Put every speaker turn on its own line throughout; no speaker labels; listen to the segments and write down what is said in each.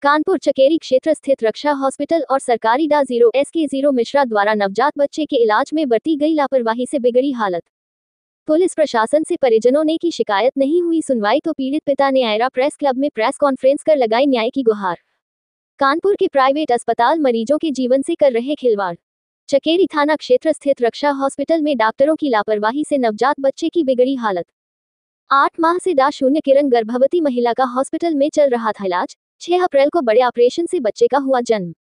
कानपुर चकेरी क्षेत्र स्थित रक्षा हॉस्पिटल और सरकारी डा 0 SK0 मिश्रा द्वारा नवजात बच्चे के इलाज में बरती गई लापरवाही से बिगड़ी हालत। पुलिस प्रशासन से परिजनों ने की शिकायत, नहीं हुई सुनवाई तो पीड़ित पिता ने आयरा प्रेस क्लब में प्रेस कॉन्फ्रेंस कर लगाई न्याय की गुहार। कानपुर के प्राइवेट अस्पताल मरीजों के जीवन से कर रहे खिलवाड़। चकेरी थाना क्षेत्र स्थित रक्षा हॉस्पिटल में डॉक्टरों की लापरवाही से नवजात बच्चे की बिगड़ी हालत। 8 माह से डा 0 किरण गर्भवती महिला का हॉस्पिटल में चल रहा था इलाज। 6 अप्रैल को बड़े ऑपरेशन से बच्चे का हुआ जन्म।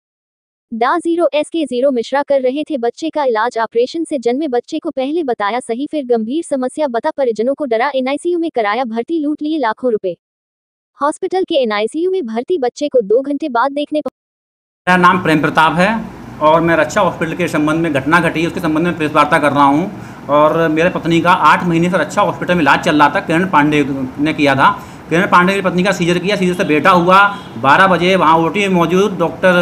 डा 0 SK0 मिश्रा कर रहे थे बच्चे का इलाज। ऑपरेशन से जन्मे बच्चे को पहले बताया सही, फिर गंभीर समस्या बता परिजनों को डरा, NICU में कराया भर्ती, लूट लिए लाखों रुपए। हॉस्पिटल के NICU में भर्ती बच्चे को 2 घंटे बाद देखने।
मेरा नाम प्रेम प्रताप है और मैं रक्षा हॉस्पिटल के संबंध में घटना घटी है उसके संबंध में प्रेस वार्ता कर रहा हूँ। और मेरे पत्नी का 8 महीने से रक्षा हॉस्पिटल में इलाज चल रहा था। किरण पांडे ने किया था। किरण पांडे की पत्नी का सीजर किया, सीजर से बेटा हुआ। 12 बजे वहाँ OT में मौजूद डॉक्टर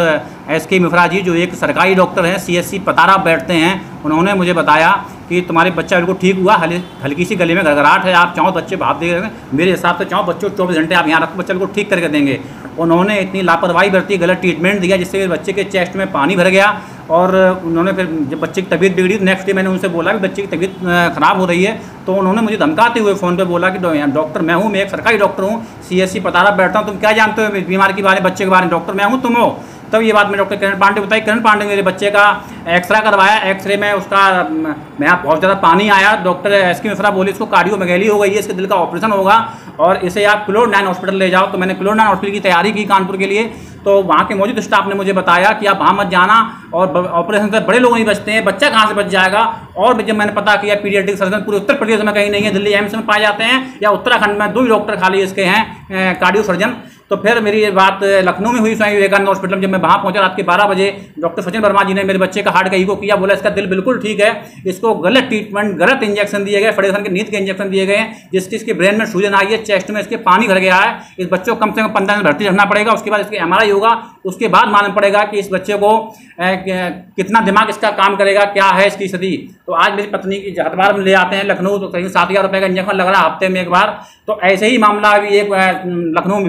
SK मिश्रा जी, जो एक सरकारी डॉक्टर हैं, CSC पतारा बैठते हैं, उन्होंने मुझे बताया कि तुम्हारे बच्चा बिल्कुल ठीक हुआ, हल्की सी गले में घरघराहट है, आप चाहो बच्चे भाप दे रहे हैं, मेरे हिसाब से चाहो बच्चों 24 घंटे आप यहाँ रखो, बच्चा बिल्कुल ठीक करके देंगे। उन्होंने इतनी लापरवाही बरती, गलत ट्रीटमेंट दिया जिससे बच्चे के चेस्ट में पानी भर गया। और उन्होंने फिर जब बच्चे की तबीयत बिगड़ी, नेक्स्ट डे मैंने उनसे बोला कि बच्चे की तबीयत ख़राब हो रही है, तो उन्होंने मुझे धमकाते हुए फ़ोन पे बोला कि डॉक्टर मैं हूँ, मैं एक सरकारी डॉक्टर हूँ, CSC पतारा बैठता हूँ, तुम क्या जानते हो बीमारी के बारे में, बच्चे के बारे में, डॉक्टर मैं हूँ, तुम हो। तब ये बात मैं डॉक्टर किरण पांडे बताई। किरण पांडे मेरे बच्चे का एक्सरे करवाया, एक्सरे में उसका मैं बहुत ज़्यादा पानी आया। डॉक्टर SK मिश्रा बोले इसको कार्डियोमेगैली हो गई है, इसके दिल का ऑपरेशन होगा और इसे आप क्लोर 9 हॉस्पिटल ले जाओ। तो मैंने क्लोर 9 हॉस्पिटल की तैयारी की कानपुर के लिए। तो वहाँ के मौजूद स्टाफ ने मुझे बताया कि आप वहाँ मत जाना, और ऑपरेशन से बड़े लोग नहीं बचते हैं, बच्चा कहाँ से बच जाएगा। और जब मैंने पता किया, पीडियाट्रिक सर्जन पूरे उत्तर प्रदेश में कहीं नहीं है, दिल्ली एम्स में पाए जाते हैं या उत्तराखंड में 2 ही डॉक्टर खाली इसके हैं कार्डियो सर्जन। तो फिर मेरी ये बात लखनऊ में हुई, स्वामी विवेकानंद हॉस्पिटल में। जब मैं वहाँ पहुँचा रात के 12 बजे, डॉक्टर सचिन वर्मा जी ने मेरे बच्चे का हार्ट का ईको किया, बोला इसका दिल बिल्कुल ठीक है, इसको गलत ट्रीटमेंट, गलत इंजेक्शन दिए गए, फर्टिलाइजेशन के नींद के इंजेक्शन दिए गए, जिसकी इसके ब्रेन में सूजन आई है, चेस्ट में इसके पानी भर गया है। इस बच्चे को कम से कम 15 दिन भर्ती रखना पड़ेगा, उसके बाद इसकी MRI होगा, उसके बाद मालूम पड़ेगा कि इस बच्चे को कितना दिमाग इसका काम करेगा, क्या है इसकी स्थिति। तो आज मेरी पत्नी की हथबार में ले आते हैं लखनऊ, तो कहीं 7,000 रुपये का इंजेक्शन लग रहा है हफ्ते में एक बार। तो ऐसे ही मामला अभी एक लखनऊ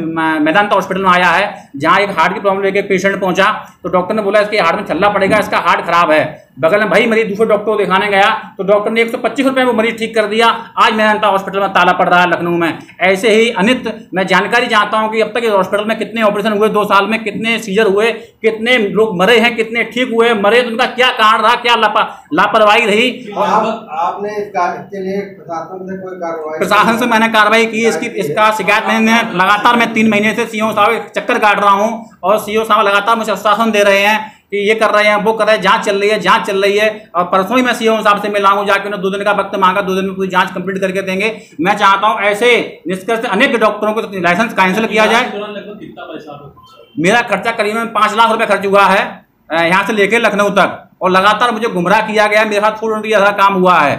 मेदांता हॉस्पिटल में आया है, जहाँ एक हार्ट की प्रॉब्लम लेके एक पेशेंट पहुंचा। तो डॉक्टर ने बोला इसके हार्ट में चलना पड़ेगा, इसका हार्ट खराब है। बगल में भाई मरीज दूसरे डॉक्टर को दिखाने गया, तो डॉक्टर ने 125 रुपये में मरीज ठीक कर दिया। आज मेदांता हॉस्पिटल में ताला पड़ रहा है लखनऊ में। ऐसे ही अनित मैं जानकारी चाहता हूँ कि अब तक इस हॉस्पिटल में कितने ऑपरेशन हुए 2 साल में, कितने सीजर हुए, कितने लोग मरे हैं, कितने ठीक हुए, मरे तो उनका क्या कारण रहा, क्या लापरवाही रही।
आपने इसके लिए प्रशासन से कोई कार्रवाई?
प्रशासन से मैंने कार्रवाई की, इसका शिकायत मैंने लगातार, मैं 3 महीने से CO साहब चक्कर काट रहा हूँ, और CO साहब लगातार मुझे आश्वासन दे रहे हैं कि ये कर रहे हैं, वो कर रहे हैं, जांच चल रही है, जांच चल रही है। और परसों ही मैं CO साहब से मिला हूँ, जाके उन्हें 2 दिन का वक्त मांगा, 2 दिन में पूरी जांच कंप्लीट करके देंगे। मैं चाहता हूँ ऐसे निष्कर्ष से अनेक डॉक्टरों को लाइसेंस कैंसिल किया जाए। मेरा खर्चा करीबन 5 लाख रुपये खर्च हुआ है यहाँ से लेकर लखनऊ तक, और लगातार मुझे गुमराह किया गया, मेरे साथ फुल काम हुआ है।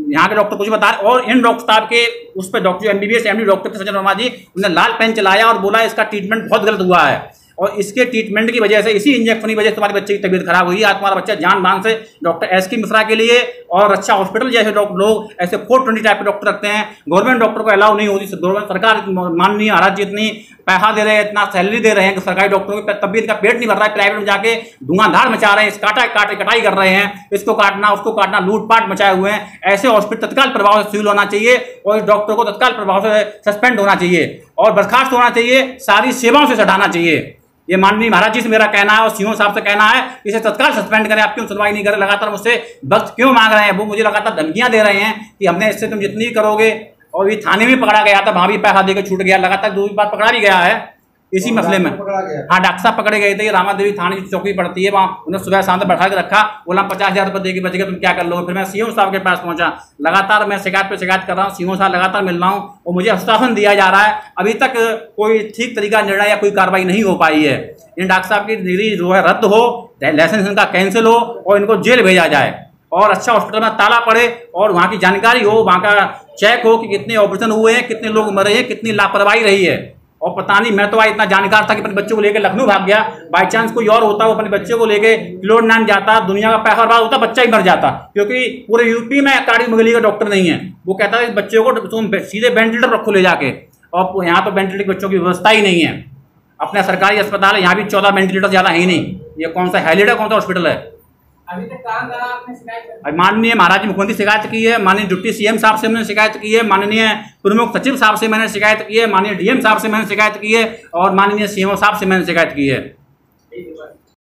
यहाँ के डॉक्टर कुछ बता रहे, और इन डॉक्टर साहब के उस पर doctor MBBS MD doctor Sachin Verma ji, उन्होंने लाल पेन चलाया और बोला इसका ट्रीटमेंट बहुत गलत हुआ है, और इसके ट्रीटमेंट की वजह से, इसी इंजेक्शन की वजह से तुम्हारे बच्चे की तबीयत खराब हुई। आज तुम्हारा बच्चा जान मान से डॉक्टर SK मिश्रा के लिए और रक्षा हॉस्पिटल जैसे लोग ऐसे 420 टाइप के डॉक्टर रखते हैं। गवर्नमेंट डॉक्टर को अलाउ नहीं होती, गवर्नमेंट सरकार माननीय महाराज जी इतनी पैसा दे रहे हैं, इतना सैलरी दे रहे हैं कि सरकारी डॉक्टरों के तब भी इनका पेट नहीं भर रहा है। प्राइवेट में जाके धुआंधार मचा रहे हैं, इस कटाई कर रहे हैं, इसको काटना उसको काटना, लूटपाट मचाए हुए हैं। ऐसे हॉस्पिटल तत्काल प्रभाव से सील होना चाहिए, और इस डॉक्टर को तत्काल प्रभाव से सस्पेंड होना चाहिए और बर्खास्त होना चाहिए, सारी सेवाओं से हटाना चाहिए। ये माननीय महाराज जी से मेरा कहना है और CO साहब से कहना है, इसे तत्काल सस्पेंड करें। आप क्यों सुनवाई नहीं करें? लगातार मुझसे वक्त क्यों मांग रहे हैं? वो मुझे लगातार धमकियां दे रहे हैं कि हमने इससे तुम जितनी करोगे, और ये थाने में पकड़ा गया था, वहां भी पैसा देकर छूट गया, लगातार 2 बार पकड़ा भी गया है इसी मसले में। हाँ, डॉक्टर साहब पकड़े गए थे, ये रामादेवी थाने की चौकी पड़ती है, वहाँ उन्हें सुबह शाम तक बैठा के रखा, बोला 50,000 रुपये देके बचेगा, तुम क्या कर लोगे। फिर मैं CO साहब के पास पहुंचा, लगातार मैं शिकायत पे शिकायत कर रहा हूँ, CO साहब लगातार मिल रहा हूँ, और मुझे आश्वासन दिया जा रहा है। अभी तक कोई ठीक तरीका निर्णय या कोई कार्रवाई नहीं हो पाई है। इन डॉक्टर साहब की डिग्री जो है रद्द हो, लाइसेंस इनका कैंसिल हो, और इनको जेल भेजा जाए, और अच्छा हॉस्पिटल में ताला पड़े, और वहाँ की जानकारी हो, वहाँ का चेक हो कि कितने ऑपरेशन हुए हैं, कितने लोग मरे हैं, कितनी लापरवाही रही है। और पता नहीं, मैं तो इतना जानकार था कि अपने बच्चों को लेकर लखनऊ भाग गया, बाई चांस कोई और होता, वो अपने बच्चे को लेके क्लोर 9 जाता, दुनिया का पैसा बर्बाद होता, बच्चा ही मर जाता, क्योंकि पूरे यूपी में कार्डियोमेगैली का डॉक्टर नहीं है। वो कहता है इस बच्चे को तुम सीधे वेंटिलेटर रखो ले जाके, और यहाँ तो वेंटिलेटर के बच्चों की व्यवस्था ही नहीं है। अपना सरकारी अस्पताल है, यहाँ भी 14 वेंटिलेटर ज़्यादा है ही नहीं। ये कौन सा हेलिड है, कौन सा हॉस्पिटल है?
अभी तक कहाँ आपने शिकायत?
माननीय महाराज मुख्यमंत्री शिकायत की है, माननीय डिप्टी सीएम साहब से मैंने शिकायत की है, माननीय प्रमुख सचिव साहब से मैंने शिकायत की है, माननीय डीएम साहब से मैंने शिकायत की है और माननीय सीएमओ साहब से मैंने शिकायत की है।